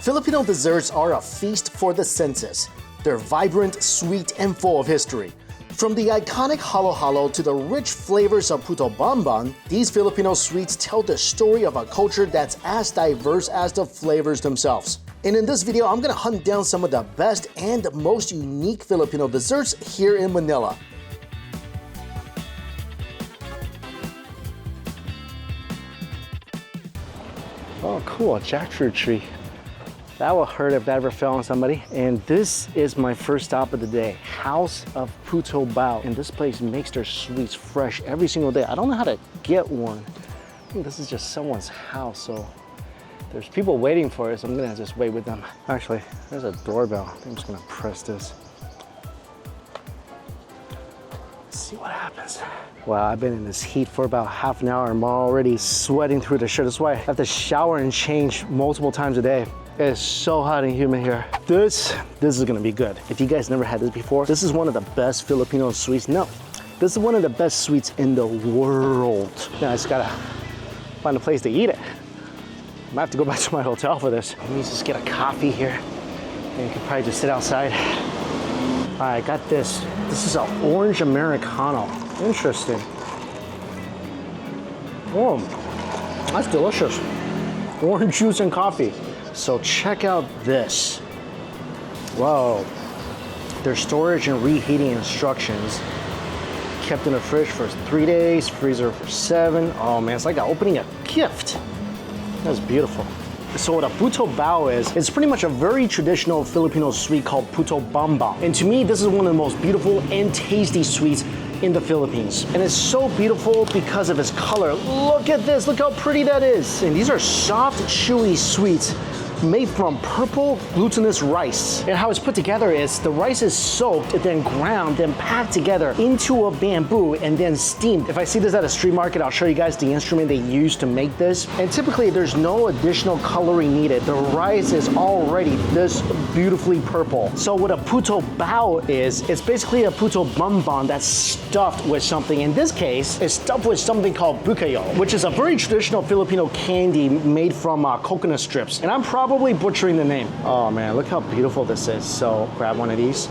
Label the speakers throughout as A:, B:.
A: Filipino desserts are a feast for the senses. They're vibrant, sweet, and full of history. From the iconic halo-halo to the rich flavors of Puto Bon, these Filipino sweets tell the story of a culture that's as diverse as the flavors themselves. And in this video, I'm gonna hunt down some of the best and most unique Filipino desserts here in Manila.
B: Oh, cool, a jackfruit tree. That will hurt if that ever fell on somebody. And this is my first stop of the day, House of Puto Bao. And this place makes their sweets fresh every single day. I don't know how to get one. I think this is just someone's house, so there's people waiting for it, so I'm gonna just wait with them. Actually, there's a doorbell. I think I'm just gonna press this. Let's see what happens. Wow, I've been in this heat for about half an hour. I'm already sweating through the shirt. That's why I have to shower and change multiple times a day. It is so hot and humid here. This is gonna be good. If you guys never had this before, this is one of the best Filipino sweets. No, this is one of the best sweets in the world. Now I just gotta find a place to eat it. I might have to go back to my hotel for this. Let me just get a coffee here. And you can probably just sit outside. All right, I got this. This is an orange Americano. Interesting. Oh, that's delicious. Orange juice and coffee. So check out this. Whoa. There's storage and reheating instructions. Kept in the fridge for 3 days, freezer for 7. Oh man, it's like opening a gift. That's beautiful. So what a Puto Bao is, it's pretty much a very traditional Filipino sweet called Puto Bon. And to me, this is one of the most beautiful and tasty sweets in the Philippines. And it's so beautiful because of its color. Look at this, look how pretty that is. And these are soft, chewy sweets made from purple glutinous rice. And how it's put together is the rice is soaked, then ground, then packed together into a bamboo and then steamed. If I see this at a street market, I'll show you guys the instrument they use to make this. And typically there's no additional coloring needed. The rice is already this beautifully purple. So what a Puto Bao is, it's basically a Puto Bon that's stuffed with something. In this case, it's stuffed with something called bukayo, which is a very traditional Filipino candy made from coconut strips. And I'm probably butchering the name. Oh man, look how beautiful this is. So grab one of these.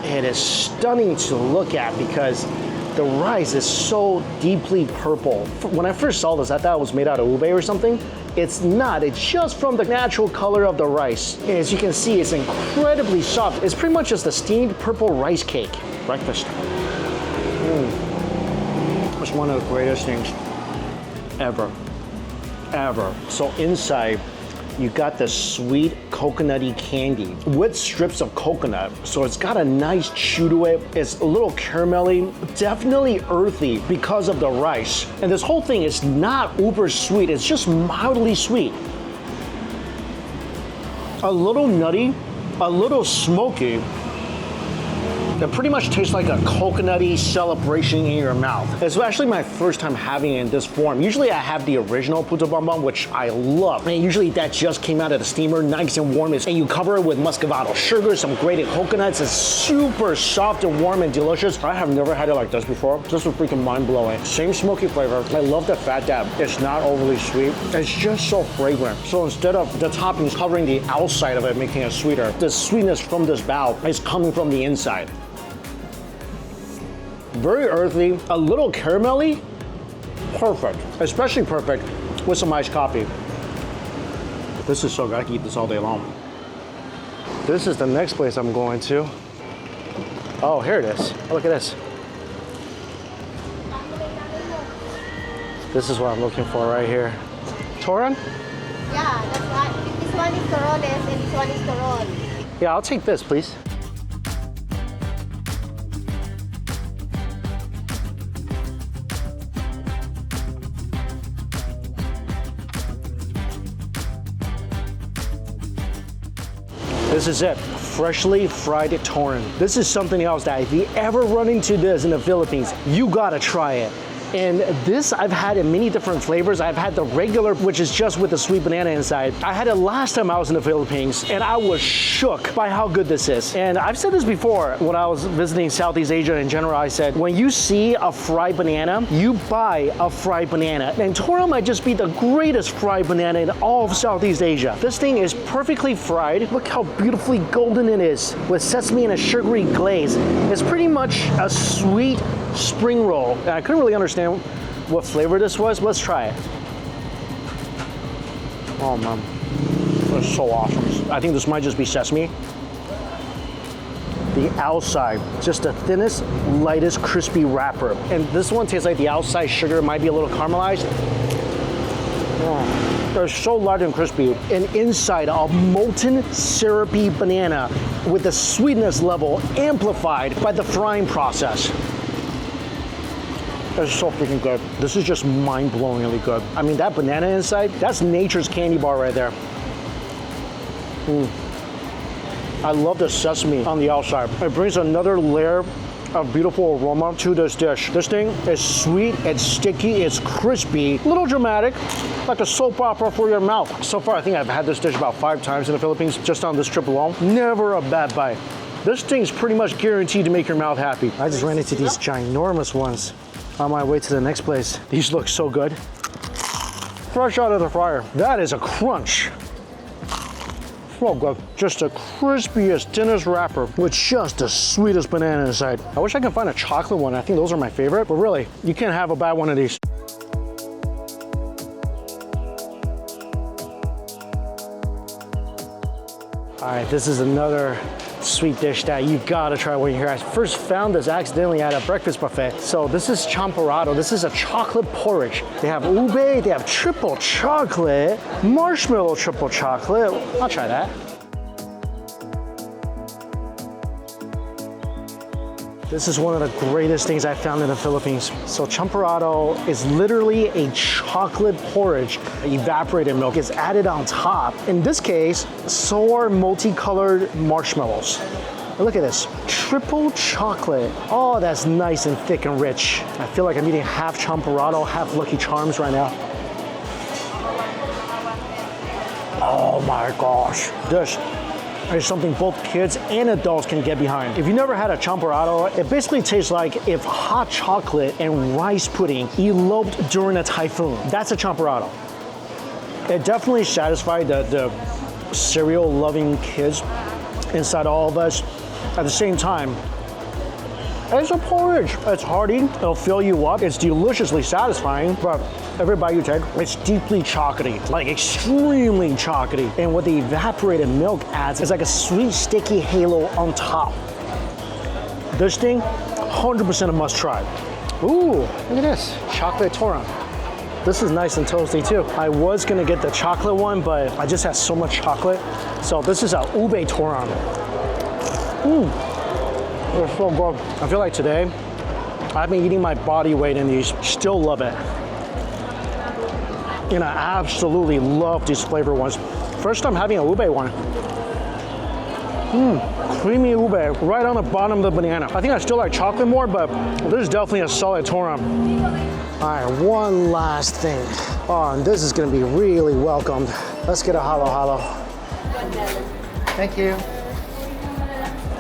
B: It is stunning to look at because the rice is so deeply purple. When I first saw this, I thought it was made out of ube or something. It's not, it's just from the natural color of the rice. And as you can see, it's incredibly soft. It's pretty much just a steamed purple rice cake. Breakfast. It's one of the greatest things ever. So inside, you got the sweet coconutty candy with strips of coconut. So it's got a nice chew to it. It's a little caramelly, definitely earthy because of the rice. And this whole thing is not uber sweet, it's just mildly sweet. A little nutty, a little smoky. It pretty much tastes like a coconutty celebration in your mouth. It's actually my first time having it in this form. Usually I have the original Puto Bon, which I love. And usually that just came out of the steamer, nice and warm. And you cover it with muscovado sugar, some grated coconuts. It's super soft and warm and delicious. I have never had it like this before. This was freaking mind-blowing. Same smoky flavor. I love the fact that it's not overly sweet. It's just so fragrant. So instead of the toppings covering the outside of it, making it sweeter, the sweetness from this bao is coming from the inside. Very earthy, a little caramelly, perfect. Especially perfect with some iced coffee. This is so good, I can eat this all day long. This is the next place I'm going to. Oh, here it is. Oh, look at this. This is what I'm looking for right here. Torin?
C: Yeah, that's right. This one is Torones and this one is Toron.
B: Yeah, I'll take this, please. This is it, freshly fried Torin. This is something else that if you ever run into this in the Philippines, you gotta try it. And this I've had in many different flavors. I've had the regular, which is just with the sweet banana inside. I had it last time I was in the Philippines, and I was shook by how good this is. And I've said this before when I was visiting Southeast Asia in general. I said, when you see a fried banana, you buy a fried banana. And Torin might just be the greatest fried banana in all of Southeast Asia. This thing is perfectly fried. Look how beautifully golden it is with sesame and a sugary glaze. It's pretty much a sweet spring roll. And I couldn't really understand what flavor this was. Let's try it. Oh man, that's so awesome. I think this might just be sesame. The outside, just the thinnest, lightest, crispy wrapper. And this one tastes like the outside sugar might be a little caramelized. Oh, they're so light and crispy. And inside, a molten, syrupy banana with the sweetness level amplified by the frying process. It's so freaking good. This is just mind-blowingly good. I mean, that banana inside, that's nature's candy bar right there. I love the sesame on the outside. It brings another layer of beautiful aroma to this dish. This thing is sweet, it's sticky, it's crispy, a little dramatic, like a soap opera for your mouth. So far, I think I've had this dish about 5 times in the Philippines, just on this trip alone. Never a bad bite. This thing's pretty much guaranteed to make your mouth happy. I just ran into these ginormous ones on my way to the next place. These look so good. Fresh out of the fryer. That is a crunch. So good. Just the crispiest, thinnest wrapper with just the sweetest banana inside. I wish I could find a chocolate one. I think those are my favorite, but really, you can't have a bad one of these. All right, this is another sweet dish that you gotta try when you're here. I first found this accidentally at a breakfast buffet. So this is Champorado. This is a chocolate porridge. They have ube, they have triple chocolate, marshmallow triple chocolate. I'll try that. This is one of the greatest things I found in the Philippines. So Champorado is literally a chocolate porridge. Evaporated milk is added on top. In this case, so are multicolored marshmallows. And look at this, triple chocolate. Oh, that's nice and thick and rich. I feel like I'm eating half Champorado, half Lucky Charms right now. Oh my gosh, this is something both kids and adults can get behind. If you never had a Champorado, it basically tastes like if hot chocolate and rice pudding eloped during a typhoon. That's a Champorado. It definitely satisfied the cereal-loving kids inside all of us. At the same time, it's a porridge. It's hearty, it'll fill you up. It's deliciously satisfying, but every bite you take, it's deeply chocolatey, like extremely chocolatey. And what the evaporated milk adds is like a sweet, sticky halo on top. This thing, 100% a must try. Ooh, look at this, chocolate Torin. This is nice and toasty too. I was gonna get the chocolate one, but I just had so much chocolate. So this is a ube Torin. They're so good. I feel like today, I've been eating my body weight in these, still love it. And I absolutely love these flavor ones. First time having a ube one. Creamy ube right on the bottom of the banana. I think I still like chocolate more, but this is definitely a solid Torin. All right, one last thing. Oh, and this is gonna be really welcomed. Let's get a halo-halo. Thank you.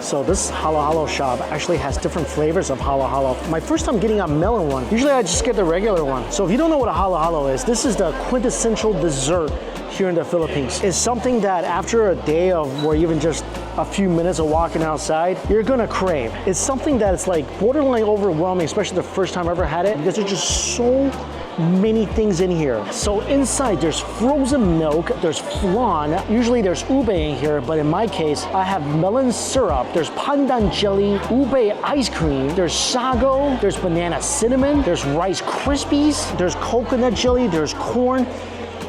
B: So this halo-halo shop actually has different flavors of halo-halo. My first time getting a melon one. Usually I just get the regular one. So if you don't know what a halo-halo is, this is the quintessential dessert here in the Philippines. It's something that after a day of or even just a few minutes of walking outside, you're gonna crave. It's something that's like borderline overwhelming, especially the first time I ever had it, because there's just so many things in here. So inside there's frozen milk, there's flan, usually there's ube in here, but in my case, I have melon syrup, there's pandan jelly, ube ice cream, there's sago, there's banana cinnamon, there's Rice Krispies, there's coconut jelly, there's corn.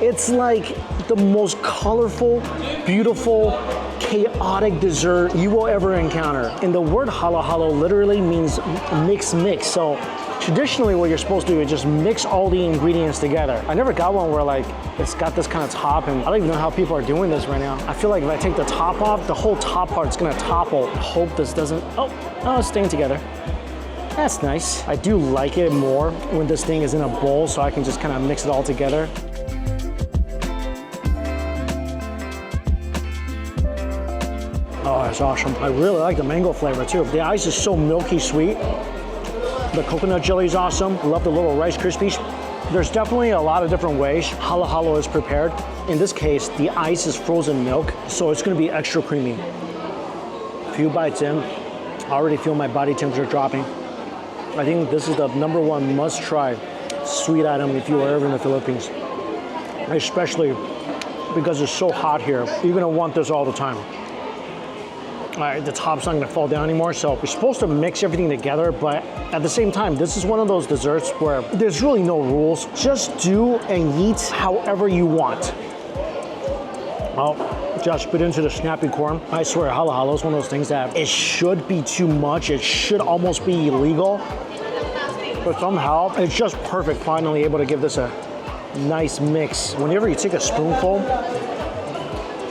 B: It's like the most colorful, beautiful, chaotic dessert you will ever encounter. And the word halo-halo literally means mix. So traditionally what you're supposed to do is just mix all the ingredients together. I never got one where like it's got this kind of top, and I don't even know how people are doing this right now. I feel like if I take the top off, the whole top part's gonna topple. I hope this doesn't, oh, it's staying together. That's nice. I do like it more when this thing is in a bowl so I can just kind of mix it all together. Oh, that's awesome. I really like the mango flavor too. The ice is so milky sweet. The coconut jelly is awesome. I love the little Rice Krispies. There's definitely a lot of different ways halo-halo is prepared. In this case, the ice is frozen milk, so it's gonna be extra creamy. A few bites in, I already feel my body temperature dropping. I think this is the #1 must-try sweet item if you are ever in the Philippines. Especially because it's so hot here. You're gonna want this all the time. All right, the top's not gonna fall down anymore, so we're supposed to mix everything together, but at the same time, this is one of those desserts where there's really no rules. Just do and eat however you want. Oh, just spit into the snappy corn. I swear, halo-halo is one of those things that it should be too much. It should almost be illegal, but somehow it's just perfect, finally able to give this a nice mix. Whenever you take a spoonful,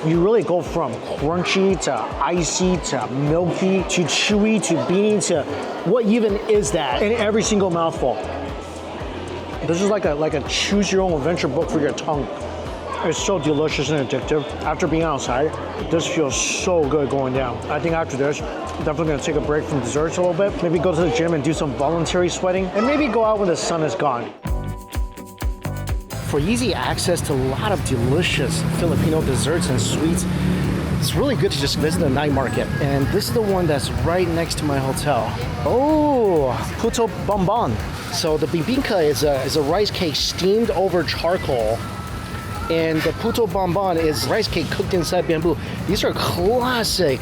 B: you really go from crunchy to icy to milky to chewy to beany to what even is that in every single mouthful. This is like a choose your own adventure book for your tongue. It's so delicious and addictive. After being outside, this feels so good going down. I think after this, definitely gonna take a break from desserts a little bit. Maybe go to the gym and do some voluntary sweating, and maybe go out when the sun is gone. For easy access to a lot of delicious Filipino desserts and sweets, it's really good to just visit the night market. And this is the one that's right next to my hotel. Oh, Puto Bon. So the Bibingka is a rice cake steamed over charcoal. And the Puto Bon is rice cake cooked inside bamboo. These are classic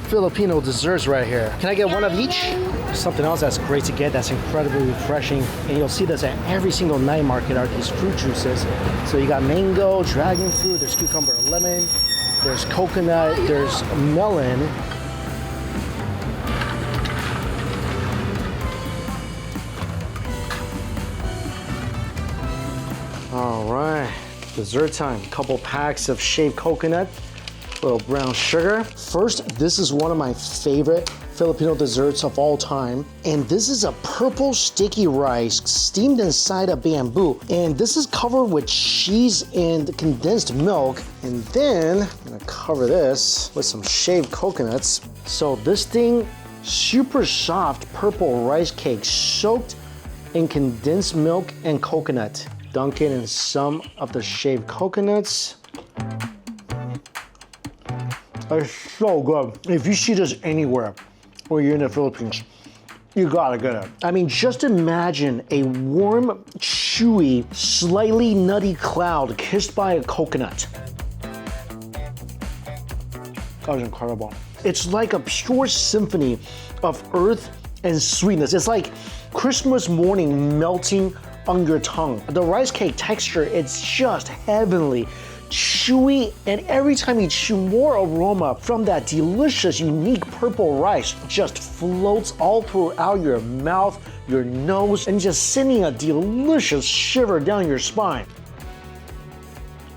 B: Filipino desserts right here. Can I get one of each? Something else that's great to get that's incredibly refreshing, and you'll see this at every single night market, are these fruit juices. So you got mango, dragon fruit, there's cucumber, lemon, there's coconut, there's melon. All right, dessert time. Couple packs of shaved coconut, little brown sugar. First, this is one of my favorite Filipino desserts of all time. And this is a purple sticky rice steamed inside a bamboo. And this is covered with cheese and condensed milk. And then I'm gonna cover this with some shaved coconuts. So this thing, super soft purple rice cake soaked in condensed milk and coconut. Dunk it in some of the shaved coconuts. It's so good. If you see this anywhere or you're in the Philippines, you gotta get it. I mean, just imagine a warm, chewy, slightly nutty cloud kissed by a coconut. That was incredible. It's like a pure symphony of earth and sweetness. It's like Christmas morning melting on your tongue. The rice cake texture, it's just heavenly. Chewy, and every time you chew, more aroma from that delicious, unique purple rice just floats all throughout your mouth, your nose, and just sending a delicious shiver down your spine.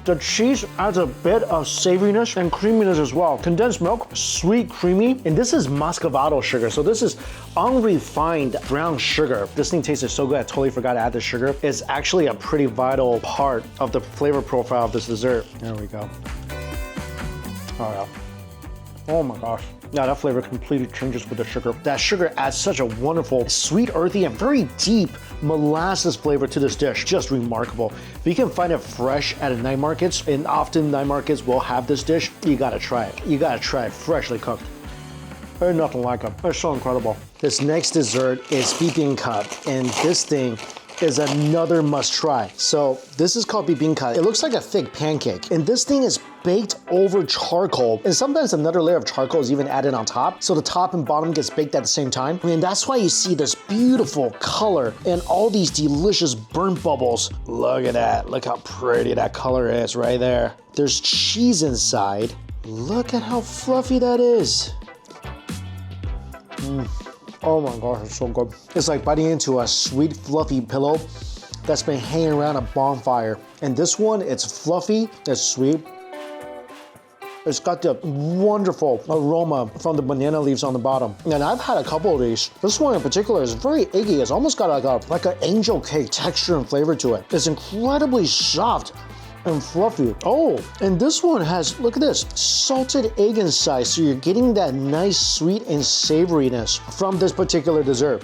B: The cheese adds a bit of savoriness and creaminess as well. Condensed milk, sweet, creamy, and this is muscovado sugar. So this is unrefined brown sugar. This thing tasted so good, I totally forgot to add the sugar. It's actually a pretty vital part of the flavor profile of this dessert. There we go. Oh yeah. Oh my gosh. Now that flavor completely changes with the sugar. That sugar adds such a wonderful, sweet, earthy, and very deep molasses flavor to this dish. Just remarkable. If you can find it fresh at night markets, and often night markets will have this dish, you gotta try it. You gotta try it freshly cooked. There's nothing like it. It's so incredible. This next dessert is bibingka, and this thing is another must try. So this is called bibingka. It looks like a thick pancake, and this thing is baked over charcoal, and sometimes another layer of charcoal is even added on top, so the top and bottom gets baked at the same time. And that's why you see this beautiful color and all these delicious burnt bubbles. Look at that. Look how pretty that color is right there. There's cheese inside. Look at how fluffy that is. Oh my gosh, it's so good. It's like biting into a sweet, fluffy pillow that's been hanging around a bonfire. And this one, it's fluffy, it's sweet. It's got the wonderful aroma from the banana leaves on the bottom. And I've had a couple of these. This one in particular is very eggy. It's almost got like an angel cake texture and flavor to it. It's incredibly soft and fluffy. Oh, and this one has, look at this, salted egg inside. So you're getting that nice sweet and savoriness from this particular dessert.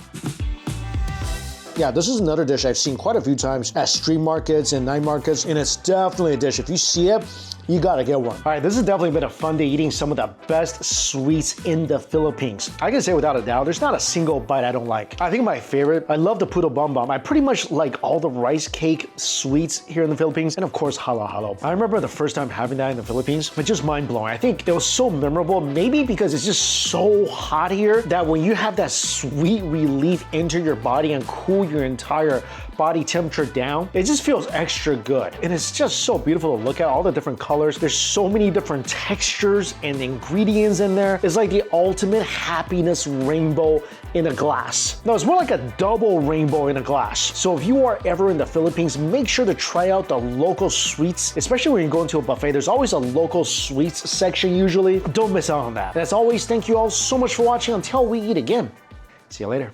B: Yeah, this is another dish I've seen quite a few times at street markets and night markets, and it's definitely a dish. If you see it, you gotta get one. All right, this has definitely been a fun day eating some of the best sweets in the Philippines. I can say without a doubt, there's not a single bite I don't like. I think my favorite, I love the Puto Bon. I pretty much like all the rice cake sweets here in the Philippines, and of course, halo-halo. I remember the first time having that in the Philippines, but just mind-blowing. I think it was so memorable, maybe because it's just so hot here that when you have that sweet relief enter your body and cool your entire body temperature down, it just feels extra good. And it's just so beautiful to look at, all the different colors. There's so many different textures and ingredients in there. It's like the ultimate happiness rainbow in a glass. No, it's more like a double rainbow in a glass. So if you are ever in the Philippines, make sure to try out the local sweets, especially when you go into a buffet. There's always a local sweets section usually. Don't miss out on that. And as always, thank you all so much for watching. Until we eat again, see you later.